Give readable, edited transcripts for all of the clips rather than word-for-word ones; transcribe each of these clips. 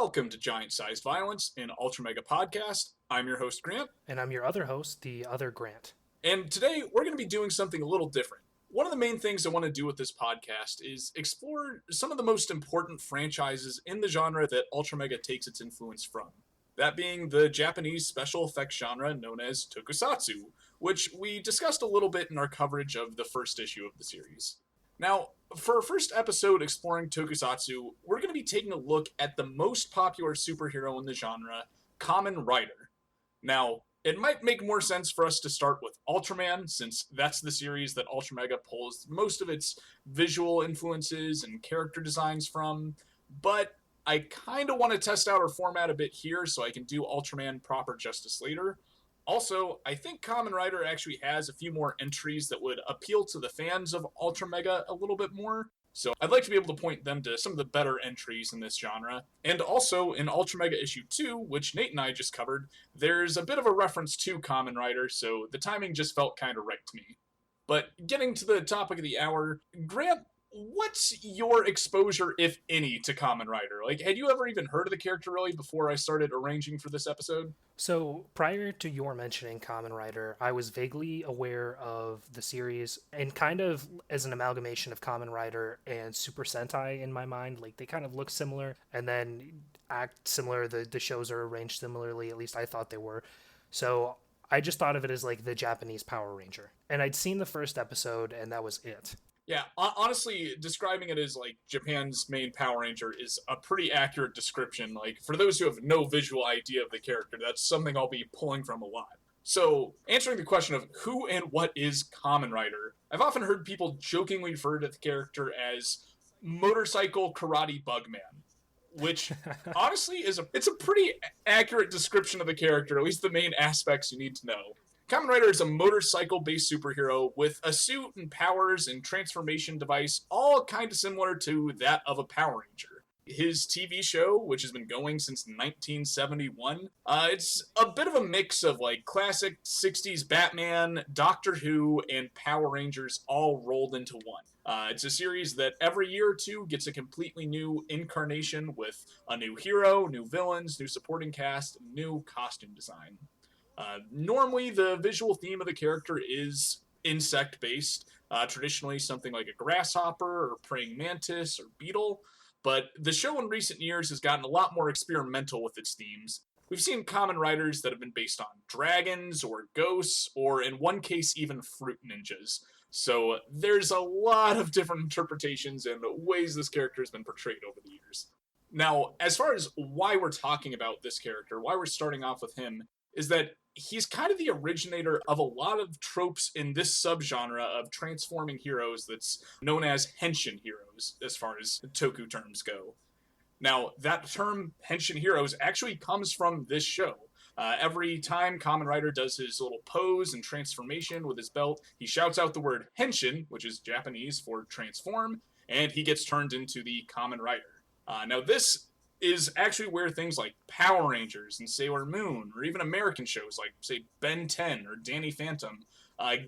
Welcome to Giant Sized Violence, an UltraMega podcast. I'm your host, Grant. And I'm your other host, the other Grant. And today we're going to be doing something a little different. One of the main things I want to do with this podcast is explore some of the most important franchises in the genre that UltraMega takes its influence from. That being the Japanese special effects genre known as Tokusatsu, which we discussed a little bit in our coverage of the first issue of the series. Now, for our first episode exploring Tokusatsu, we're going to be taking a look at the most popular superhero in the genre, Kamen Rider. Now, it might make more sense for us to start with Ultraman, since that's the series that UltraMega pulls most of its visual influences and character designs from, but I kind of want to test out our format a bit here so I can do Ultraman proper justice later. Also, I think Kamen Rider actually has a few more entries that would appeal to the fans of UltraMega a little bit more, so I'd like to be able to point them to some of the better entries in this genre. And also, in UltraMega issue 2, which Nate and I just covered, there's a bit of a reference to Kamen Rider, so the timing just felt kind of right to me. But getting to the topic of the hour, Grant, what's your exposure, if any, to Kamen Rider? Like, had you ever even heard of the character, really, before I started arranging for this episode? So, prior to your mentioning Kamen Rider, I was vaguely aware of the series and kind of as an amalgamation of Kamen Rider and Super Sentai in my mind. Like, they kind of look similar and then act similar. The shows are arranged similarly, at least I thought they were. So, I just thought of it as like the Japanese Power Ranger. And I'd seen the first episode, and that was it. Yeah, honestly, describing it as, like, Japan's main Power Ranger is a pretty accurate description. Like, for those who have no visual idea of the character, that's something I'll be pulling from a lot. So, answering the question of who and what is Kamen Rider, I've often heard people jokingly refer to the character as Motorcycle Karate Bugman, which, honestly, it's a pretty accurate description of the character, at least the main aspects you need to know. Kamen Rider is a motorcycle-based superhero with a suit and powers and transformation device, all kind of similar to that of a Power Ranger. His TV show, which has been going since 1971, it's a bit of a mix of like classic 60s Batman, Doctor Who, and Power Rangers all rolled into one. It's a series that every year or two gets a completely new incarnation with a new hero, new villains, new supporting cast, new costume design. Normally, the visual theme of the character is insect-based, traditionally something like a grasshopper or praying mantis or beetle, but the show in recent years has gotten a lot more experimental with its themes. We've seen Kamen Riders that have been based on dragons or ghosts, or in one case even fruit ninjas. So there's a lot of different interpretations and ways this character has been portrayed over the years. Now, as far as why we're talking about this character, why we're starting off with him, is that he's kind of the originator of a lot of tropes in this subgenre of transforming heroes that's known as henshin heroes, as far as toku terms go. Now, that term, henshin heroes, actually comes from this show. Every time Kamen Rider does his little pose and transformation with his belt, he shouts out the word henshin, which is Japanese for transform, and he gets turned into the Kamen Rider. Now, this is actually where things like Power Rangers and Sailor Moon, or even American shows like, say, Ben 10 or Danny Phantom,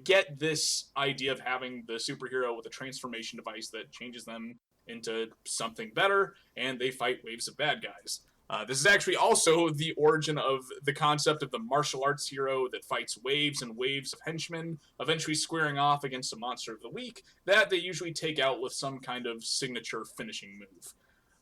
get this idea of having the superhero with a transformation device that changes them into something better, and they fight waves of bad guys. This is actually also the origin of the concept of the martial arts hero that fights waves and waves of henchmen, eventually squaring off against a monster of the week that they usually take out with some kind of signature finishing move.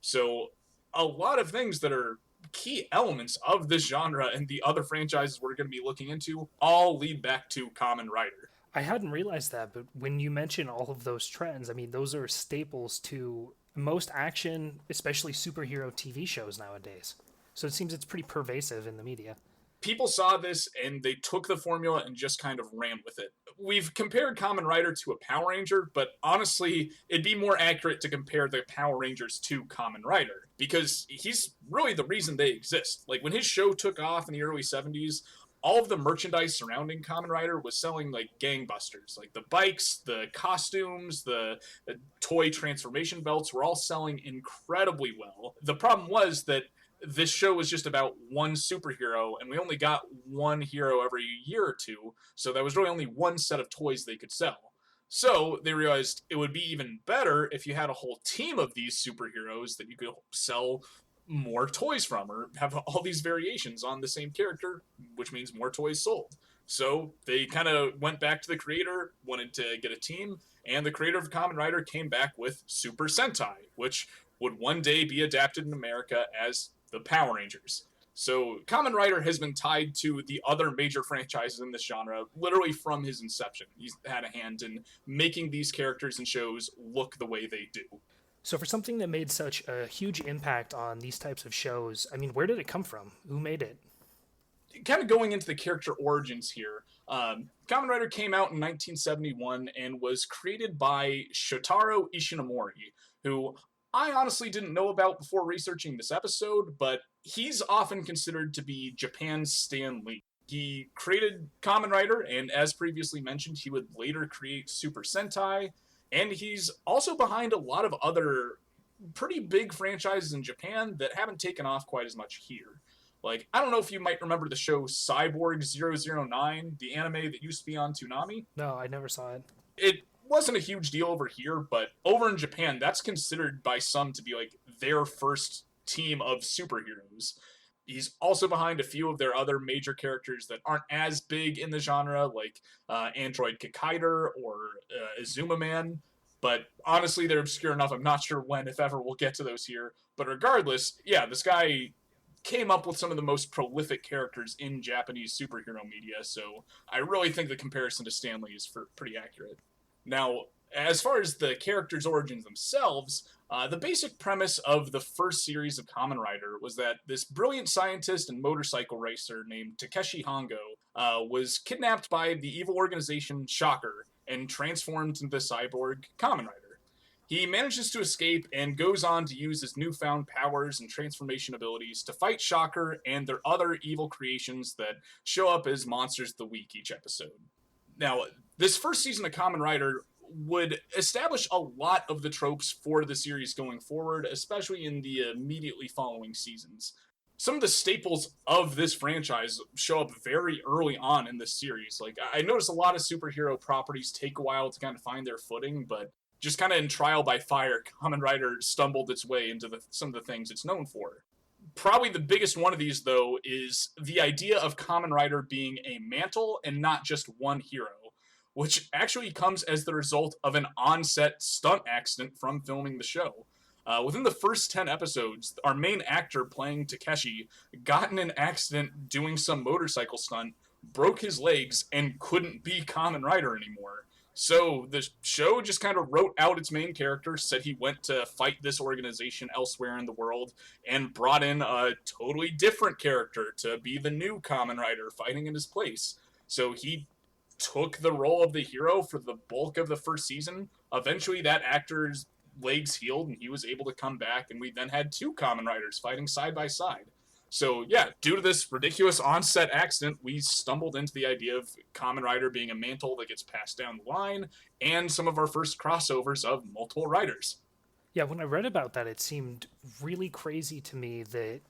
So, a lot of things that are key elements of this genre and the other franchises we're going to be looking into all lead back to Kamen Rider. I hadn't realized that, but when you mention all of those trends, I mean, those are staples to most action, especially superhero TV shows nowadays. So it seems it's pretty pervasive in the media. People saw this and they took the formula and just kind of ran with it. We've compared Kamen Rider to a Power Ranger, but honestly, it'd be more accurate to compare the Power Rangers to Kamen Rider, because he's really the reason they exist. Like, when his show took off in the early 70s, all of the merchandise surrounding Kamen Rider was selling like gangbusters. Like, the bikes, the costumes, the toy transformation belts were all selling incredibly well. The problem was that this show was just about one superhero, and we only got one hero every year or two, so that was really only one set of toys they could sell. So they realized it would be even better if you had a whole team of these superheroes that you could sell more toys from, or have all these variations on the same character, which means more toys sold. So they kind of went back to the creator, wanted to get a team, and the creator of Kamen Rider came back with Super Sentai, which would one day be adapted in America as the Power Rangers. So Kamen Rider has been tied to the other major franchises in this genre literally from his inception. He's had a hand in making these characters and shows look the way they do. So for something that made such a huge impact on these types of shows, I mean, where did it come from? Who made it? Kind of going into the character origins here, Kamen Rider came out in 1971 and was created by Shotaro Ishinomori, who I honestly didn't know about before researching this episode, but he's often considered to be Japan's Stan Lee. He created Kamen Rider, and as previously mentioned, he would later create Super Sentai, and he's also behind a lot of other pretty big franchises in Japan that haven't taken off quite as much here. Like, I don't know if you might remember the show Cyborg 009, the anime that used to be on Toonami. No, I never saw it. It wasn't a huge deal over here, but over in Japan, that's considered by some to be like their first team of superheroes. He's also behind a few of their other major characters that aren't as big in the genre, like Android Kikaider or Azuma Man. But honestly, they're obscure enough. I'm not sure when, if ever, we'll get to those here. But regardless, yeah, this guy came up with some of the most prolific characters in Japanese superhero media, so I really think the comparison to Stan Lee is pretty accurate. Now, as far as the characters' origins themselves, the basic premise of the first series of Kamen Rider was that this brilliant scientist and motorcycle racer named Takeshi Hongo was kidnapped by the evil organization Shocker and transformed into the cyborg Kamen Rider. He manages to escape and goes on to use his newfound powers and transformation abilities to fight Shocker and their other evil creations that show up as monsters of the week each episode. Now, this first season of Kamen Rider would establish a lot of the tropes for the series going forward, especially in the immediately following seasons. Some of the staples of this franchise show up very early on in this series. Like, I noticed a lot of superhero properties take a while to kind of find their footing, but just kind of in trial by fire, Kamen Rider stumbled its way into some of the things it's known for. Probably the biggest one of these, though, is the idea of Kamen Rider being a mantle and not just one hero, which actually comes as the result of an on-set stunt accident from filming the show. Within the first 10 episodes, our main actor playing Takeshi got in an accident doing some motorcycle stunt, broke his legs, and couldn't be Kamen Rider anymore. So the show just kind of wrote out its main character, said he went to fight this organization elsewhere in the world, and brought in a totally different character to be the new Kamen Rider fighting in his place. So he took the role of the hero for the bulk of the first season. Eventually that actor's legs healed and he was able to come back, and we then had two Kamen Riders fighting side by side. So yeah, due to this ridiculous on-set accident, we stumbled into the idea of Kamen Rider being a mantle that gets passed down the line, and some of our first crossovers of multiple riders. Yeah, when I read about that, it seemed really crazy to me that,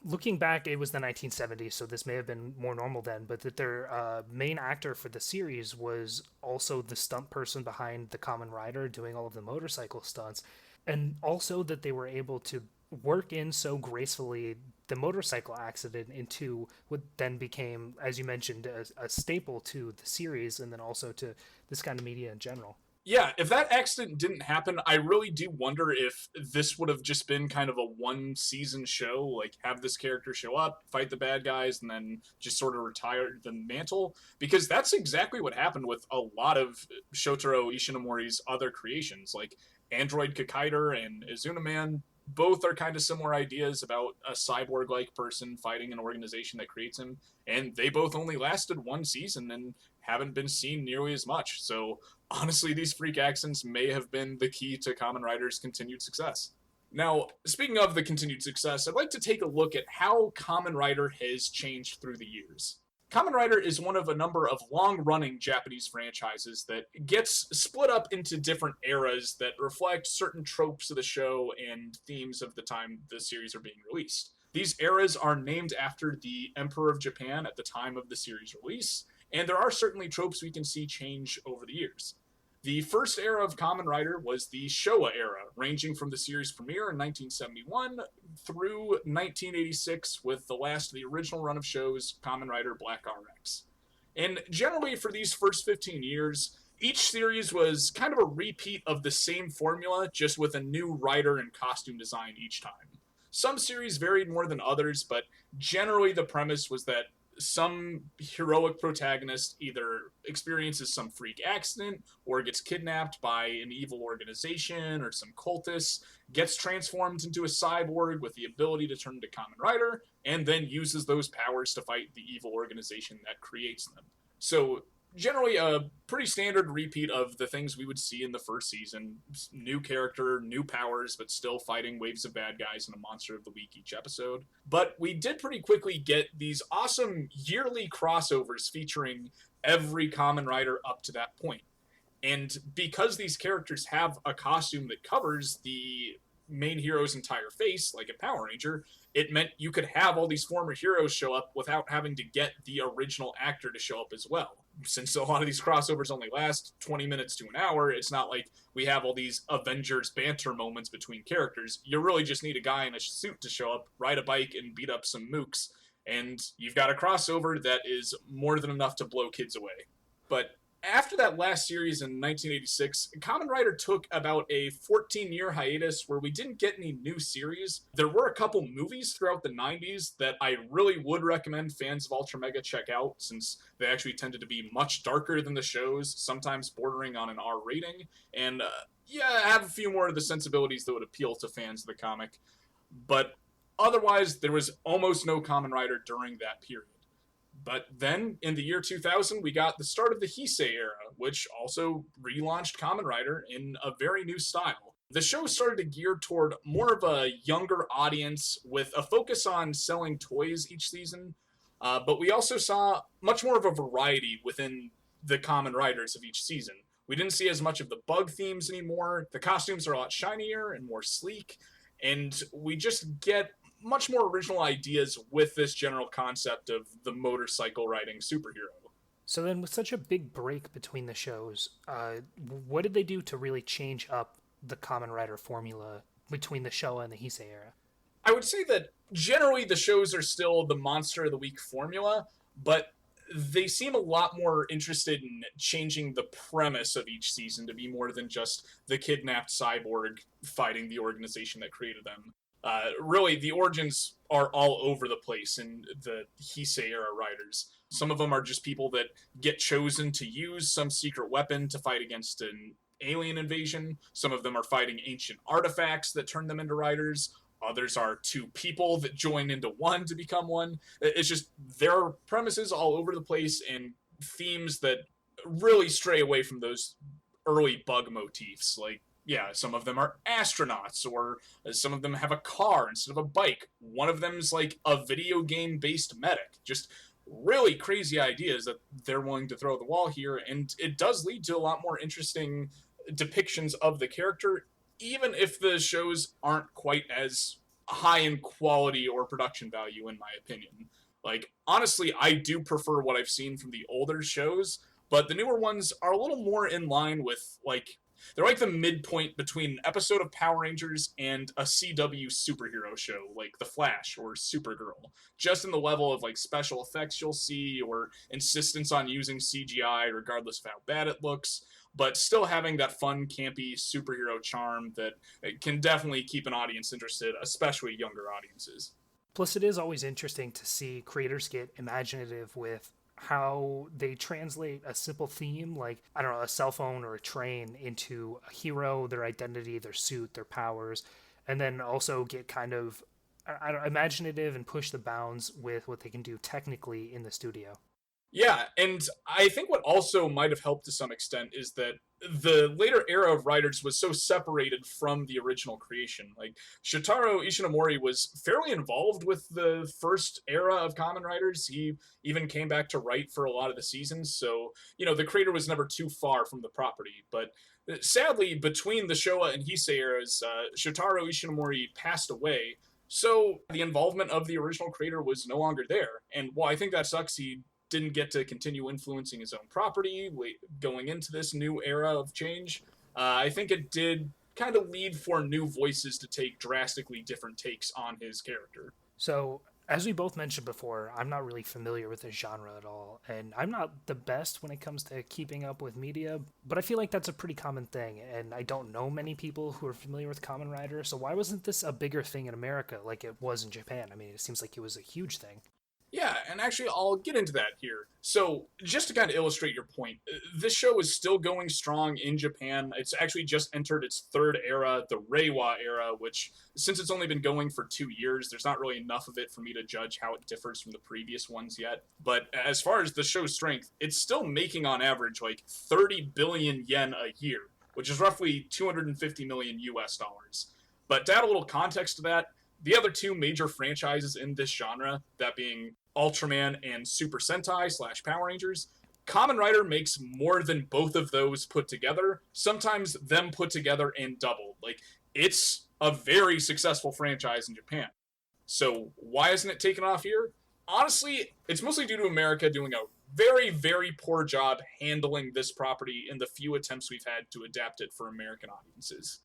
looking back, it was the 1970s, so this may have been more normal then, but that their main actor for the series was also the stunt person behind the Kamen Rider doing all of the motorcycle stunts, and also that they were able to work in so gracefully the motorcycle accident into what then became, as you mentioned, a staple to the series and then also to this kind of media in general. Yeah, if that accident didn't happen, I really do wonder if this would have just been kind of a one-season show, like have this character show up, fight the bad guys, and then just sort of retire the mantle, because that's exactly what happened with a lot of Shotaro Ishinomori's other creations, like Android Kikaider and Azuna Man. Both are kind of similar ideas about a cyborg-like person fighting an organization that creates him, and they both only lasted one season and haven't been seen nearly as much. So honestly, these freak accents may have been the key to Kamen Rider's continued success. Now, speaking of the continued success, I'd like to take a look at how Kamen Rider has changed through the years. Kamen Rider is one of a number of long-running Japanese franchises that gets split up into different eras that reflect certain tropes of the show and themes of the time the series are being released. These eras are named after the Emperor of Japan at the time of the series release, and there are certainly tropes we can see change over the years. The first era of Kamen Rider was the Showa era, ranging from the series premiere in 1971 through 1986, with the last of the original run of shows, Kamen Rider Black RX. And generally, for these first 15 years, each series was kind of a repeat of the same formula, just with a new writer and costume design each time. Some series varied more than others, but generally the premise was that some heroic protagonist either experiences some freak accident or gets kidnapped by an evil organization or some cultists, gets transformed into a cyborg with the ability to turn into Kamen Rider, and then uses those powers to fight the evil organization that creates them. So generally a pretty standard repeat of the things we would see in the first season. New character, new powers, but still fighting waves of bad guys and a monster of the week each episode. But we did pretty quickly get these awesome yearly crossovers featuring every Kamen Rider up to that point. And because these characters have a costume that covers the main hero's entire face, like a Power Ranger, it meant you could have all these former heroes show up without having to get the original actor to show up as well. Since a lot of these crossovers only last 20 minutes to an hour, it's not like we have all these Avengers banter moments between characters. You really just need a guy in a suit to show up, ride a bike, and beat up some mooks, and you've got a crossover that is more than enough to blow kids away. But after that last series in 1986, Kamen Rider took about a 14-year hiatus where we didn't get any new series. There were a couple movies throughout the 90s that I really would recommend fans of UltraMega check out, since they actually tended to be much darker than the shows, sometimes bordering on an R rating, and have a few more of the sensibilities that would appeal to fans of the comic. But otherwise, there was almost no Kamen Rider during that period. But then, in the year 2000, we got the start of the Heisei era, which also relaunched Kamen Rider in a very new style. The show started to gear toward more of a younger audience with a focus on selling toys each season, but we also saw much more of a variety within the Kamen Riders of each season. We didn't see as much of the bug themes anymore, the costumes are a lot shinier and more sleek, and we just get much more original ideas with this general concept of the motorcycle riding superhero. So then, with such a big break between the shows, what did they do to really change up the Kamen Rider formula between the Showa and the Heisei era? I would say that generally the shows are still the Monster of the Week formula, but they seem a lot more interested in changing the premise of each season to be more than just the kidnapped cyborg fighting the organization that created them. Really, the origins are all over the place in the Heisei era riders. Some of them are just people that get chosen to use some secret weapon to fight against an alien invasion. Some of them are fighting ancient artifacts that turn them into riders. Others are two people that join into one to become one. It's just, there are premises all over the place and themes that really stray away from those early bug motifs, like some of them are astronauts, or some of them have a car instead of a bike. One of them's like a video game-based medic. Just really crazy ideas that they're willing to throw at the wall here, and it does lead to a lot more interesting depictions of the character, even if the shows aren't quite as high in quality or production value, in my opinion. Like, honestly, I do prefer what I've seen from the older shows, but the newer ones are a little more in line with, like, they're like the midpoint between an episode of Power Rangers and a CW superhero show, like The Flash or Supergirl. Just in the level of like special effects you'll see, or insistence on using CGI regardless of how bad it looks, but still having that fun, campy superhero charm that can definitely keep an audience interested, especially younger audiences. Plus, it is always interesting to see creators get imaginative with how they translate a simple theme, like, I don't know, a cell phone or a train, into a hero, their identity, their suit, their powers, and then also get kind of imaginative and push the bounds with what they can do technically in the studio. Yeah, and I think what also might have helped to some extent is that the later era of writers was so separated from the original creation. Like, Shotaro Ishinomori was fairly involved with the first era of Kamen Riders. He even came back to write for a lot of the seasons, so, the creator was never too far from the property. But sadly, between the Showa and Heisei eras, Shotaro Ishinomori passed away, so the involvement of the original creator was no longer there. And while I think that sucks, he didn't get to continue influencing his own property going into this new era of change. I think it did kind of lead for new voices to take drastically different takes on his character. So, as we both mentioned before, I'm not really familiar with this genre at all, and I'm not the best when it comes to keeping up with media, but I feel like that's a pretty common thing, and I don't know many people who are familiar with Kamen Rider, so why wasn't this a bigger thing in America like it was in Japan? I mean, it seems like it was a huge thing. Yeah, and actually, I'll get into that here. So, just to kind of illustrate your point, this show is still going strong in Japan. It's actually just entered its third era, the Reiwa era, which, since it's only been going for 2 years, there's not really enough of it for me to judge how it differs from the previous ones yet. But as far as the show's strength, it's still making on average like 30 billion yen a year, which is roughly 250 million US dollars. But to add a little context to that, the other two major franchises in this genre, that being Ultraman and Super Sentai / Power Rangers, Kamen Rider makes more than both of those put together, sometimes them put together and doubled. Like, it's a very successful franchise in Japan. So why isn't it taken off here? Honestly, it's mostly due to America doing a very, very poor job handling this property in the few attempts we've had to adapt it for American audiences.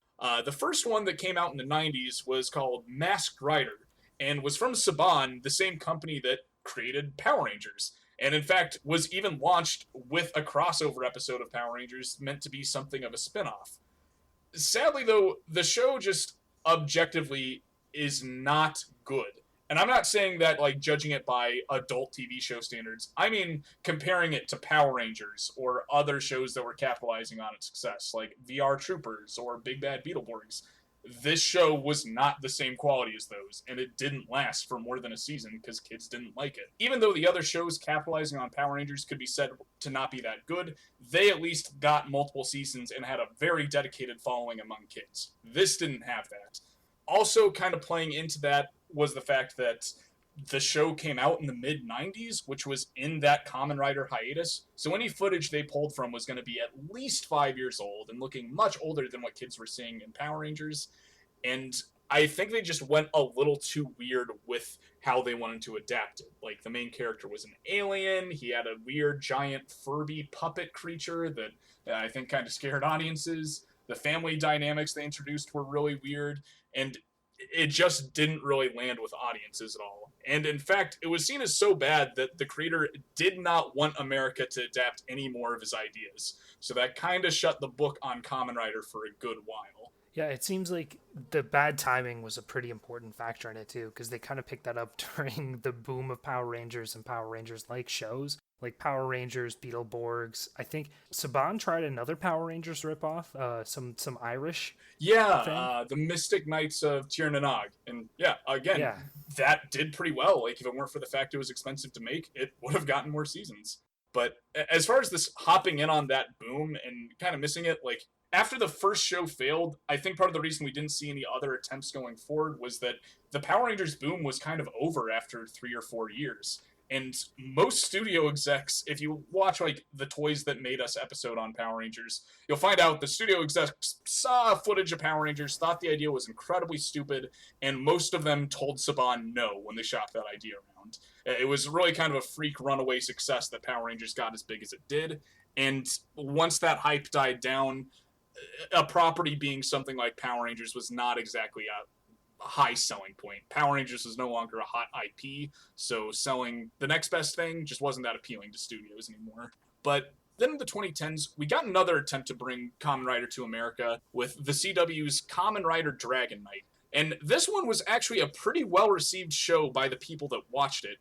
The first one that came out in the 90s was called Masked Rider, and was from Saban, the same company that created Power Rangers. And in fact, was even launched with a crossover episode of Power Rangers meant to be something of a spin-off. Sadly, though, the show just objectively is not good. And I'm not saying that, like, judging it by adult TV show standards. I mean, comparing it to Power Rangers or other shows that were capitalizing on its success, like VR Troopers or Big Bad Beetleborgs. This show was not the same quality as those, and it didn't last for more than a season because kids didn't like it. Even though the other shows capitalizing on Power Rangers could be said to not be that good, they at least got multiple seasons and had a very dedicated following among kids. This didn't have that. Also, kind of playing into that was the fact that the show came out in the mid-90s, which was in that Kamen Rider hiatus, so any footage they pulled from was going to be at least 5 years old and looking much older than what kids were seeing in Power Rangers, and I think they just went a little too weird with how they wanted to adapt it. Like, the main character was an alien, he had a weird giant Furby puppet creature that I think kind of scared audiences, the family dynamics they introduced were really weird, and it just didn't really land with audiences at all. And in fact, it was seen as so bad that the creator did not want America to adapt any more of his ideas. So that kind of shut the book on Kamen Rider for a good while. Yeah, it seems like the bad timing was a pretty important factor in it too, because they kind of picked that up during the boom of Power Rangers and Power Rangers-like shows, like Power Rangers, Beetleborgs. I think Saban tried another Power Rangers ripoff, some Irish. Yeah, the Mystic Knights of Tirnanog. And yeah, again, that did pretty well. Like, if it weren't for the fact it was expensive to make, it would have gotten more seasons. But as far as this hopping in on that boom and kind of missing it, like, after the first show failed, I think part of the reason we didn't see any other attempts going forward was that the Power Rangers boom was kind of over after 3 or 4 years. And most studio execs, if you watch, like, the Toys That Made Us episode on Power Rangers, you'll find out the studio execs saw footage of Power Rangers, thought the idea was incredibly stupid, and most of them told Saban no when they shopped that idea around. It was really kind of a freak runaway success that Power Rangers got as big as it did, and once that hype died down, a property being something like Power Rangers was not exactly a high selling point. Power Rangers was no longer a hot IP, so selling the next best thing just wasn't that appealing to studios anymore. But then in the 2010s, we got another attempt to bring Kamen Rider to America with the CW's Kamen Rider Dragon Knight. And this one was actually a pretty well-received show by the people that watched it,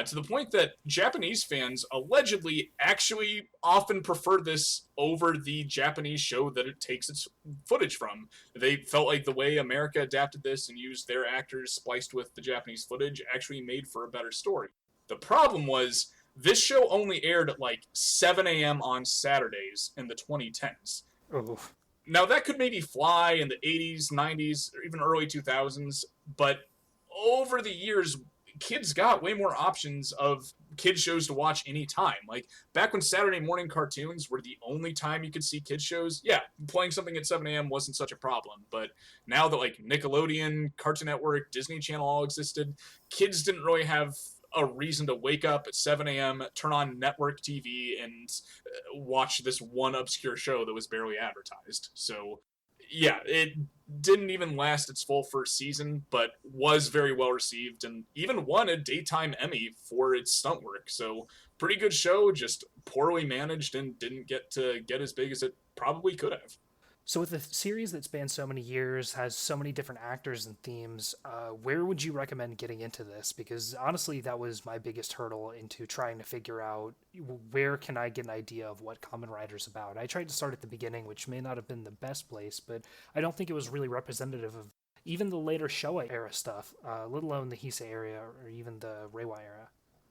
to the point that Japanese fans allegedly actually often prefer this over the Japanese show that it takes its footage from. They felt like the way America adapted this and used their actors spliced with the Japanese footage actually made for a better story. The problem was, this show only aired at like 7 a.m. on Saturdays in the 2010s. Oh. Now, that could maybe fly in the 80s, 90s, or even early 2000s, but over the years, kids got way more options of kids shows to watch anytime. Like, back when Saturday morning cartoons were the only time you could see kids shows, yeah, playing something at 7 a.m. wasn't such a problem. But now that, like, Nickelodeon, Cartoon Network, Disney Channel all existed, kids didn't really have a reason to wake up at 7 a.m., turn on network TV, and watch this one obscure show that was barely advertised. So, yeah, it didn't even last its full first season, but was very well received and even won a daytime Emmy for its stunt work. So, pretty good show, just poorly managed and didn't get to get as big as it probably could have. So, with a series that spans so many years, has so many different actors and themes, where would you recommend getting into this? Because honestly, that was my biggest hurdle into trying to figure out where can I get an idea of what Kamen Rider's about. I tried to start at the beginning, which may not have been the best place, but I don't think it was really representative of even the later Showa era stuff, let alone the Heisei era or even the Reiwa era.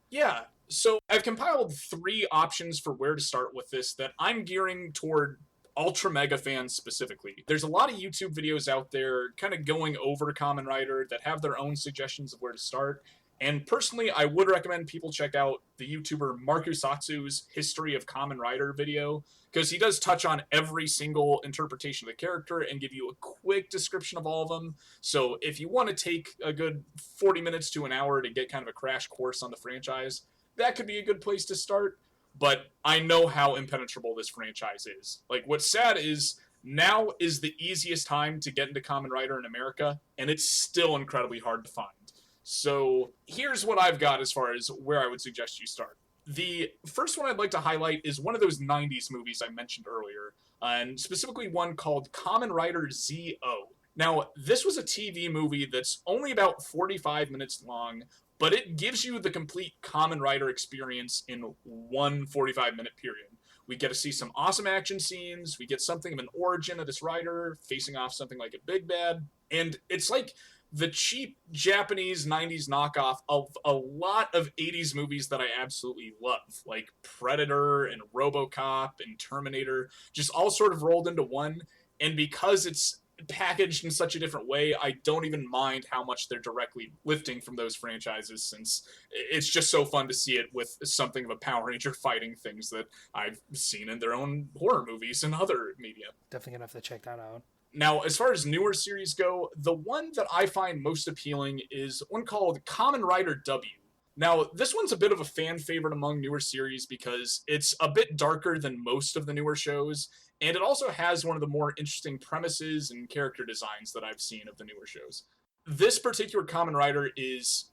Yeah, so I've compiled three options for where to start with this that I'm gearing toward UltraMega fans specifically. There's a lot of YouTube videos out there kind of going over Kamen Rider that have their own suggestions of where to start. And personally, I would recommend people check out the YouTuber Markusatsu's History of Kamen Rider video, because he does touch on every single interpretation of the character and give you a quick description of all of them. So if you want to take a good 40 minutes to an hour to get kind of a crash course on the franchise, that could be a good place to start. But I know how impenetrable this franchise is. Like, what's sad is now is the easiest time to get into Kamen Rider in America, and it's still incredibly hard to find. So here's what I've got as far as where I would suggest you start. The first one I'd like to highlight is one of those 90s movies I mentioned earlier, and specifically one called Kamen Rider Z-O. Now, this was a TV movie that's only about 45 minutes long, but it gives you the complete Kamen Rider experience in one 45-minute period. We get to see some awesome action scenes, we get something of an origin of this rider facing off something like a big bad, and it's like the cheap Japanese 90s knockoff of a lot of 80s movies that I absolutely love, like Predator and RoboCop and Terminator, just all sort of rolled into one. And because it's packaged in such a different way, I don't even mind how much they're directly lifting from those franchises, since it's just so fun to see it with something of a Power Ranger fighting things that I've seen in their own horror movies and other media. Definitely gonna have to check that out. Now, as far as newer series go, the one that I find most appealing is one called Kamen Rider W. Now, this one's a bit of a fan favorite among newer series because it's a bit darker than most of the newer shows, and it also has one of the more interesting premises and character designs that I've seen of the newer shows. This particular Kamen Rider is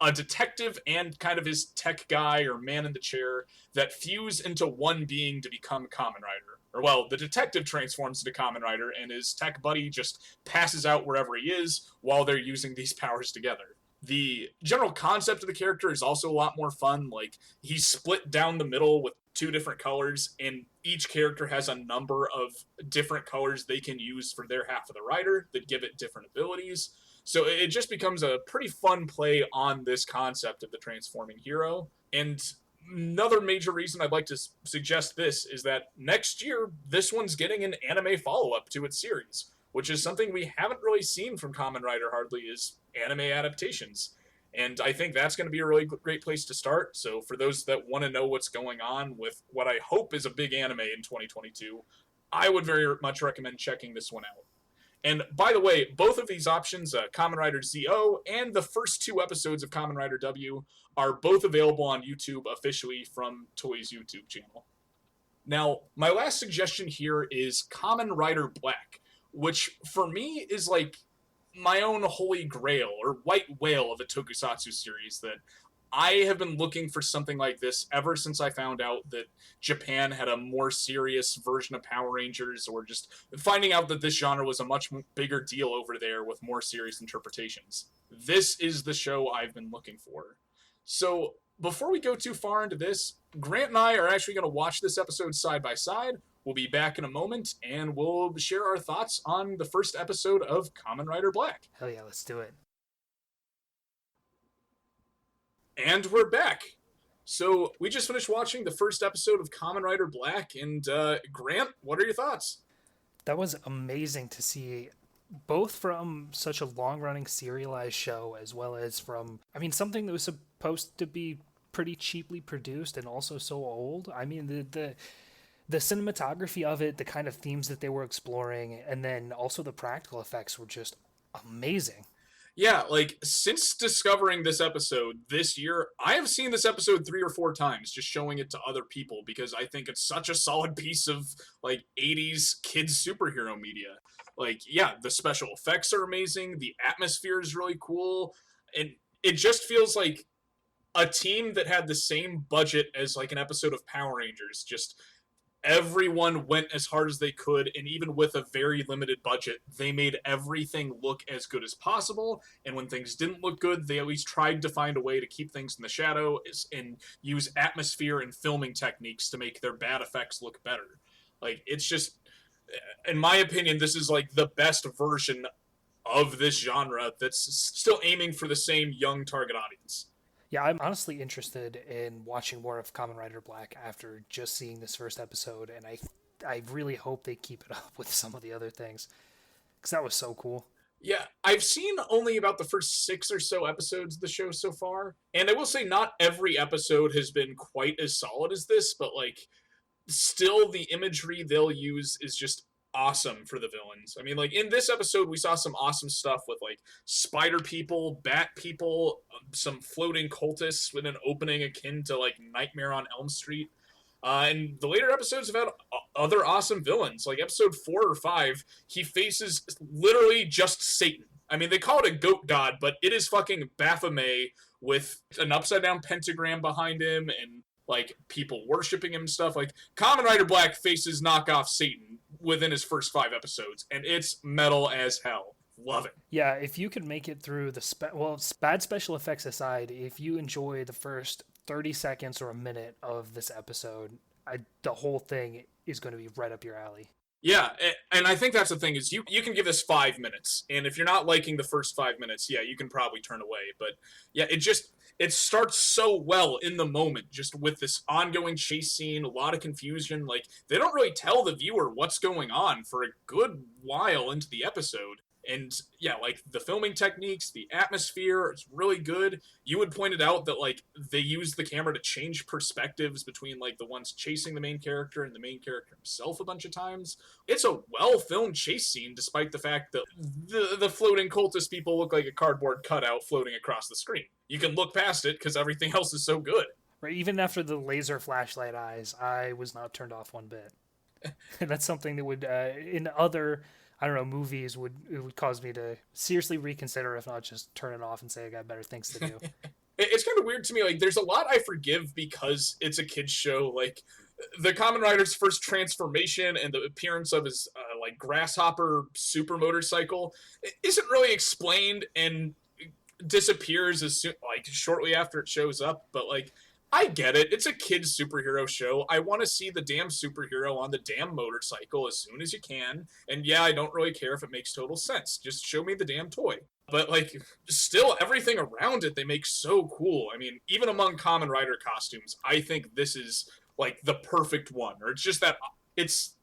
a detective and kind of his tech guy or man in the chair that fuse into one being to become Kamen Rider. Or, well, the detective transforms into Kamen Rider, and his tech buddy just passes out wherever he is while they're using these powers together. The general concept of the character is also a lot more fun. Like, he's split down the middle with two different colors, and each character has a number of different colors they can use for their half of the rider that give it different abilities. So it just becomes a pretty fun play on this concept of the transforming hero. And another major reason I'd like to suggest this is that next year, this one's getting an anime follow-up to its series, which is something we haven't really seen from Kamen Rider hardly, is anime adaptations. And I think that's going to be a really great place to start. So for those that want to know what's going on with what I hope is a big anime in 2022, I would very much recommend checking this one out. And by the way, both of these options, Kamen Rider Z-O and the first two episodes of Kamen Rider W, are both available on YouTube officially from Toei's YouTube channel. Now, my last suggestion here is Kamen Rider Black, which for me is like my own holy grail or white whale of a tokusatsu series that I have been looking for something like this ever since I found out that Japan had a more serious version of Power Rangers, or just finding out that this genre was a much bigger deal over there with more serious interpretations. This is the show I've been looking for. So, before we go too far into this, Grant and I are actually going to watch this episode side by side. We'll be back in a moment, and we'll share our thoughts on the first episode of Kamen Rider Black. Hell yeah, let's do it. And we're back. So we just finished watching the first episode of Kamen Rider Black, and Grant, what are your thoughts? That was amazing to see, both from such a long-running serialized show as well as from, I mean, something that was supposed to be pretty cheaply produced and also so old. I mean, the cinematography of it, the kind of themes that they were exploring, and then also the practical effects were just amazing. Yeah, like since discovering this episode this year, I have seen this episode 3 or 4 times, just showing it to other people because I think it's such a solid piece of like 80s kids superhero media. Like, yeah, the special effects are amazing, the atmosphere is really cool, and it just feels like a team that had the same budget as like an episode of Power Rangers, just everyone went as hard as they could, and even with a very limited budget, they made everything look as good as possible. And when things didn't look good, they always tried to find a way to keep things in the shadow and use atmosphere and filming techniques to make their bad effects look better. Like, it's just, in my opinion, this is like the best version of this genre that's still aiming for the same young target audience. Yeah, I'm honestly interested in watching more of Kamen Rider Black after just seeing this first episode, and I really hope they keep it up with some of the other things because that was so cool. Yeah, I've seen only about the first 6 or so episodes of the show so far, and I will say not every episode has been quite as solid as this, but like still the imagery they'll use is just awesome for the villains. I mean, like in this episode, we saw some awesome stuff with like spider people, bat people, some floating cultists with an opening akin to like Nightmare on Elm Street. And the later episodes have had other awesome villains. Like episode 4 or 5, he faces literally just Satan. I mean, they call it a goat god, but it is fucking Baphomet with an upside down pentagram behind him and like people worshiping him and stuff. Like Kamen Rider Black faces knockoff Satan within his first 5 episodes, and it's metal as hell. Love it. Yeah, if you could make it through bad special effects aside, if you enjoy the first 30 seconds or a minute of this episode, the whole thing is going to be right up your alley. Yeah, and I think that's the thing is you can give this 5 minutes, and if you're not liking the first 5 minutes, yeah, you can probably turn away. But yeah, it starts so well in the moment, just with this ongoing chase scene, a lot of confusion. Like they don't really tell the viewer what's going on for a good while into the episode. And yeah, like the filming techniques, the atmosphere is really good. You had pointed out that like they use the camera to change perspectives between like the ones chasing the main character and the main character himself a bunch of times. It's a well filmed chase scene, despite the fact that the floating cultist people look like a cardboard cutout floating across the screen. You can look past it because everything else is so good. Right, even after the laser flashlight eyes, I was not turned off one bit. And that's something that would in other, I don't know, movies would cause me to seriously reconsider, if not just turn it off and say I got better things to do. It's kind of weird to me. Like, there's a lot I forgive because it's a kid's show. Like, the Kamen Rider's first transformation and the appearance of his like grasshopper super motorcycle isn't really explained and disappears as soon, like shortly after it shows up. But like, I get it. It's a kid's superhero show. I want to see the damn superhero on the damn motorcycle as soon as you can. And yeah, I don't really care if it makes total sense. Just show me the damn toy. But like, still, everything around it they make so cool. I mean, even among Kamen Rider costumes, I think this is like the perfect one. Or it's just that it's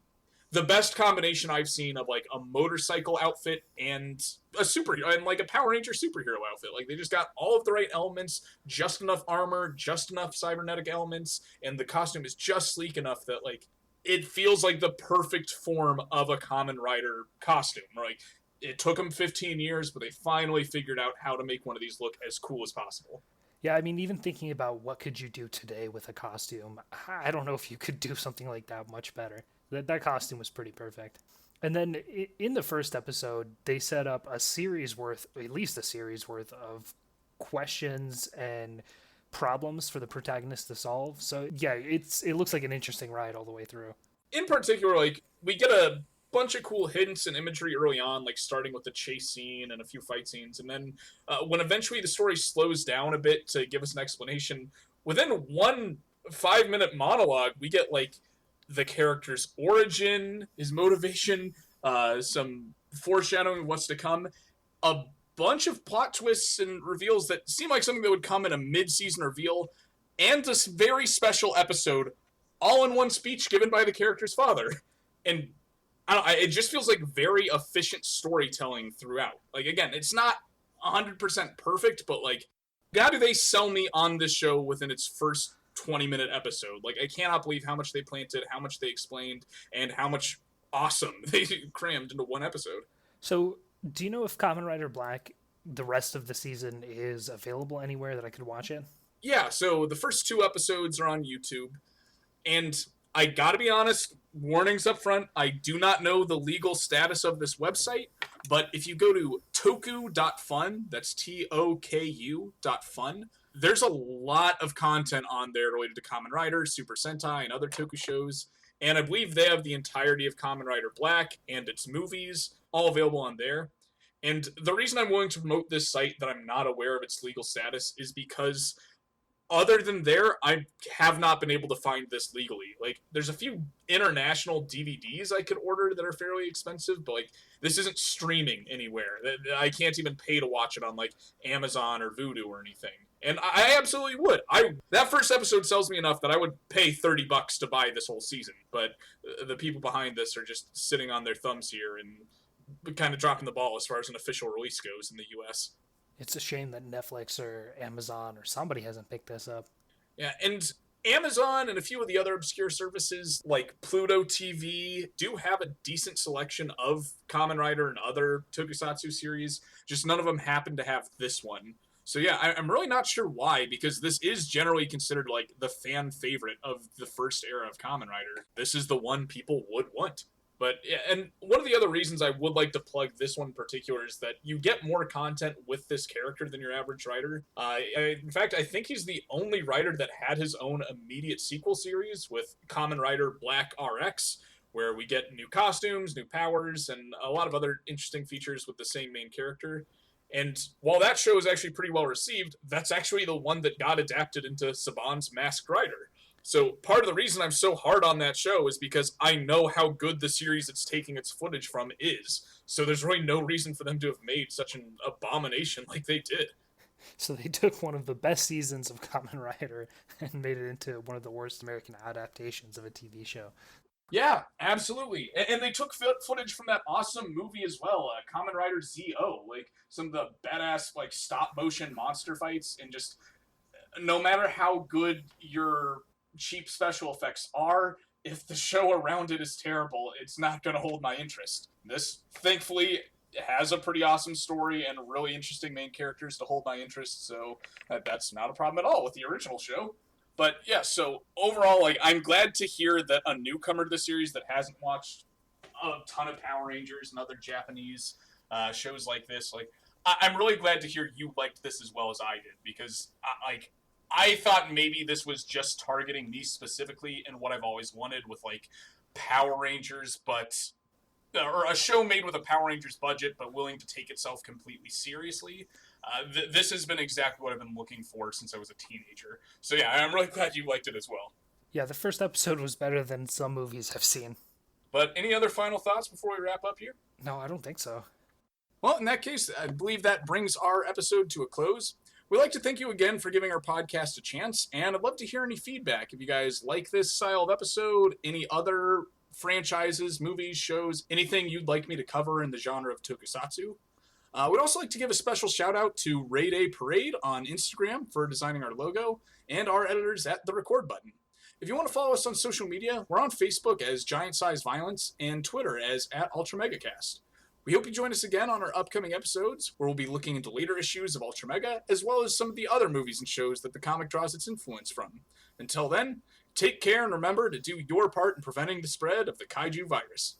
the best combination I've seen of like a motorcycle outfit and a superhero and like a Power Ranger superhero outfit. Like they just got all of the right elements, just enough armor, just enough cybernetic elements, and the costume is just sleek enough that like it feels like the perfect form of a Kamen Rider costume. Like it took them 15 years, but they finally figured out how to make one of these look as cool as possible. Yeah, I mean, even thinking about what could you do today with a costume, I don't know if you could do something like that much better. That costume was pretty perfect. And then in the first episode, they set up a series worth, at least a series worth of questions and problems for the protagonist to solve. So yeah, it looks like an interesting ride all the way through. In particular, like we get a bunch of cool hints and imagery early on, like starting with the chase scene and a few fight scenes, and then when eventually the story slows down a bit to give us an explanation, within one 5 minute monologue, we get like the character's origin, his motivation, some foreshadowing of what's to come, a bunch of plot twists and reveals that seem like something that would come in a mid-season reveal, and this very special episode, all in one speech given by the character's father. And I don't, it just feels like very efficient storytelling throughout. Like, again, it's not 100% perfect, but like, how do they sell me on this show within its first 20-minute episode? Like, I cannot believe how much they planted, how much they explained, and how much awesome they crammed into one episode. So, do you know if Kamen Rider Black the rest of the season is available anywhere that I could watch it? Yeah, so the first 2 episodes are on YouTube, and I gotta be honest, warnings up front, I do not know the legal status of this website, but if you go to toku.fun, that's TOKU.fun, there's a lot of content on there related to Kamen Rider, Super Sentai, and other Toku shows, and I believe they have the entirety of Kamen Rider Black and its movies all available on there. And the reason I'm willing to promote this site that I'm not aware of its legal status is because other than there, I have not been able to find this legally. Like, there's a few international DVDs I could order that are fairly expensive, but like, this isn't streaming anywhere. I can't even pay to watch it on like Amazon or Vudu or anything. And I absolutely would. That first episode sells me enough that I would pay $30 to buy this whole season. But the people behind this are just sitting on their thumbs here and kind of dropping the ball as far as an official release goes in the U.S. It's a shame that Netflix or Amazon or somebody hasn't picked this up. Yeah, and Amazon and a few of the other obscure services like Pluto TV do have a decent selection of Kamen Rider and other Tokusatsu series, just none of them happen to have this one. So yeah, I'm really not sure why, because this is generally considered like the fan favorite of the first era of Kamen Rider. This is the one people would want. But yeah, and one of the other reasons I would like to plug this one in particular is that you get more content with this character than your average writer. In fact, I think he's the only writer that had his own immediate sequel series with Kamen Rider Black RX, where we get new costumes, new powers, and a lot of other interesting features with the same main character. And while that show is actually pretty well received, that's actually the one that got adapted into Saban's Masked Rider. So part of the reason I'm so hard on that show is because I know how good the series it's taking its footage from is. So there's really no reason for them to have made such an abomination like they did. So they took one of the best seasons of Kamen Rider and made it into one of the worst American adaptations of a TV show. Yeah, absolutely. And they took footage from that awesome movie as well, Kamen Rider ZO. Like, some of the badass, like, stop-motion monster fights, and just, no matter how good your cheap special effects are, if the show around it is terrible, it's not going to hold my interest. This, thankfully, has a pretty awesome story and really interesting main characters to hold my interest, so that's not a problem at all with the original show. But yeah, so overall, like, I'm glad to hear that a newcomer to the series that hasn't watched a ton of Power Rangers and other Japanese shows like this, like, I'm really glad to hear you liked this as well as I did, because I thought maybe this was just targeting me specifically and what I've always wanted with like Power Rangers, or a show made with a Power Rangers budget but willing to take itself completely seriously. This has been exactly what I've been looking for since I was a teenager. So yeah, I'm really glad you liked it as well. Yeah, the first episode was better than some movies I've seen. But any other final thoughts before we wrap up here? No, I don't think so. Well, in that case, I believe that brings our episode to a close. We'd like to thank you again for giving our podcast a chance, and I'd love to hear any feedback. If you guys like this style of episode, any other franchises, movies, shows, anything you'd like me to cover in the genre of Tokusatsu. We'd also like to give a special shout out to Raid A Parade on Instagram for designing our logo, and our editors at The Record Button. If you want to follow us on social media, we're on Facebook as Giant Size Violence and Twitter as @UltraMegaCast. We hope you join us again on our upcoming episodes, where we'll be looking into later issues of UltraMega, as well as some of the other movies and shows that the comic draws its influence from. Until then, take care and remember to do your part in preventing the spread of the kaiju virus.